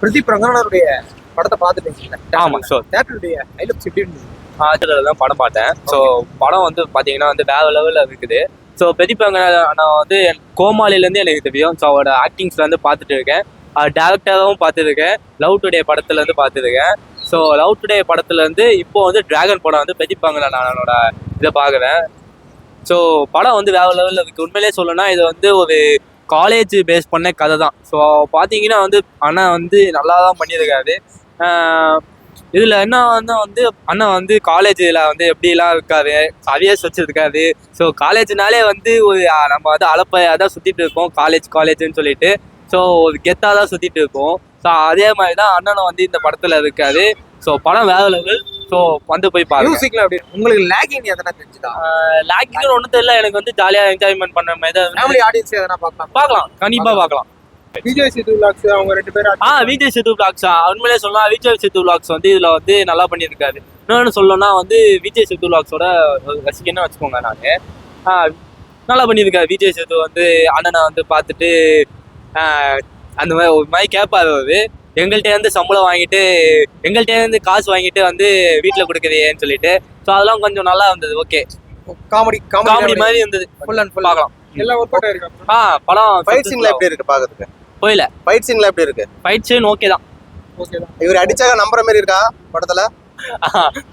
பிரதீப் ரங்கநாதருடைய படத்தை பார்த்துட்டீங்களா? ஆமா சார். தேட்டருடைய ஐலப்ஸ் எப்படி இருந்தது? தான் படம் பார்த்தேன். ஸோ படம் வந்து பார்த்தீங்கன்னா வந்து வேற லெவலில் இருக்குது. ஸோ பிரதீப் ரங்கநாதன் நான் வந்து கோமாளிலேருந்து எனக்கு தெரியும். ஸோ அவரோட ஆக்டிங்ஸ்ல வந்து பார்த்துட்டு இருக்கேன். டேரக்டராகவும் பார்த்துருக்கேன். லவ் டுடே படத்துல இருந்து பார்த்துருக்கேன். ஸோ லவ் டுடே படத்துல இருந்து இப்போ வந்து டிராகன் படம் வந்து பிரதீப் ரங்கநாதனோட இதை பார்க்குறேன். ஸோ படம் வந்து வேற லெவலில் இருக்குது. உண்மையிலே சொல்லணும்னா இது வந்து ஒரு காலேஜ் பேஸ் பண்ண கதை தான். ஸோ பார்த்தீங்கன்னா வந்து அண்ணன் வந்து நல்லா தான் பண்ணியிருக்காரு. இதில் என்ன வந்து அண்ணன் வந்து காலேஜில் வந்து எப்படிலாம் இருக்காரு, அரியர்ஸ் வச்சுருக்காரு. ஸோ காலேஜ்னாலே வந்து ஒரு நம்ம வந்து அலப்பையாக தான் சுற்றிட்டு இருக்கோம், காலேஜ்னு சொல்லிட்டு. ஸோ ஒரு கெத்தாக தான் சுற்றிட்டு இருக்கோம். ஸோ அதே மாதிரி தான் அண்ணனும் வந்து இந்த படத்தில் இருக்காரு. ஸோ படம் வேற லெவல். ஸோ வந்து போய் பாருங்க. மியூசிக்ல அப்படி உங்களுக்கு லேகிங் எதனா தெரிஞ்சுதா? லேக்கிங் ஒன்றும் தெரியல. எனக்கு வந்து ஜாலியாக என்ஜாய்மெண்ட் பண்ண மாதிரி தான். ஃபேமிலி ஆடியன்ஸ் எதனா பார்க்கலாம், கண்டிப்பாக பார்க்கலாம். விஜய் சேது விலாக்ஸ் அவங்க 2 பேரும் விஜய் சேது விலாக்ஸ் உண்மையிலே சொல்லலாம். விஜய் சேது விலாக்ஸ் வந்து இதுல வந்து நல்லா பண்ணியிருக்காரு. இன்னொன்று சொல்லணும்னா வந்து விஜய் சேது விலாக்ஸோட ரசிகன்னு வச்சுக்கோங்க. நான் நல்லா பண்ணியிருக்காரு. விஜய் சேது வந்து அண்ணனை வந்து பார்த்துட்டு அந்த மாதிரி ஒரு மாதிரி கேட்பாரு. அவரு எங்கள்கிட்ட இருந்து சம்பளம் வாங்கிட்டு எங்கள்கிட்ட இருந்து காசு வாங்கிட்டு வந்து வீட்டில் கொடுக்குறேன்னு சொல்லிட்டு. ஸோ அதெல்லாம் கொஞ்சம் நல்லா இருந்தது. ஓகே, காமெடி மாதிரி இருந்தது. ஃபுல் அண்ட் ஃபுல் பார்க்கலாம். எல்லா ஒர்க்கவுட் இருக்கு. படம் ஃபைட் சீன்ல எப்படி இருக்கு பாக்கிறதுக்கு? போயில ஃபைட் சீன்ல எப்படி இருக்கு? ஃபைட் சீன் ஓகே தான். இவர் அடிச்சாக நம்புற மாதிரி இருக்கா படத்துல?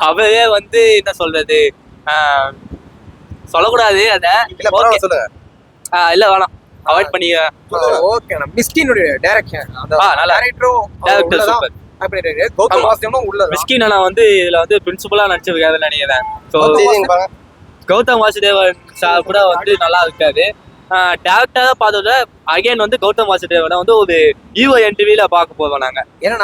அவரே வந்து என்ன சொல்றது, சொல்லக்கூடாது அத. இல்ல பரவாயில்ல சொல்லுங்க. இல்ல வேணாம், அவாய்ட் பண்ணி. ஓகே. மிஸ்கினுடைய டைரக்ஷன் அந்த நல்லா. Director super. அப்படியே கௌதம் வாசுதேவனும் உள்ள மிஸ்கின் அண்ணா வந்து இதுல வந்து பிரின்சிபலா நடிச்சிருக்காருன்னு நினைக்கிறேன். ஸோ கௌதம் வாசுதேவன் சார் கூட வந்து நல்லா இருக்காரு. டேரக்டரா பார்த்தத அகைன் வந்து கௌதம் வாசுதேவனை வந்து ஒரு ஈவோ என்டிவில பார்க்க போவோம் நாங்க. ஏன்னா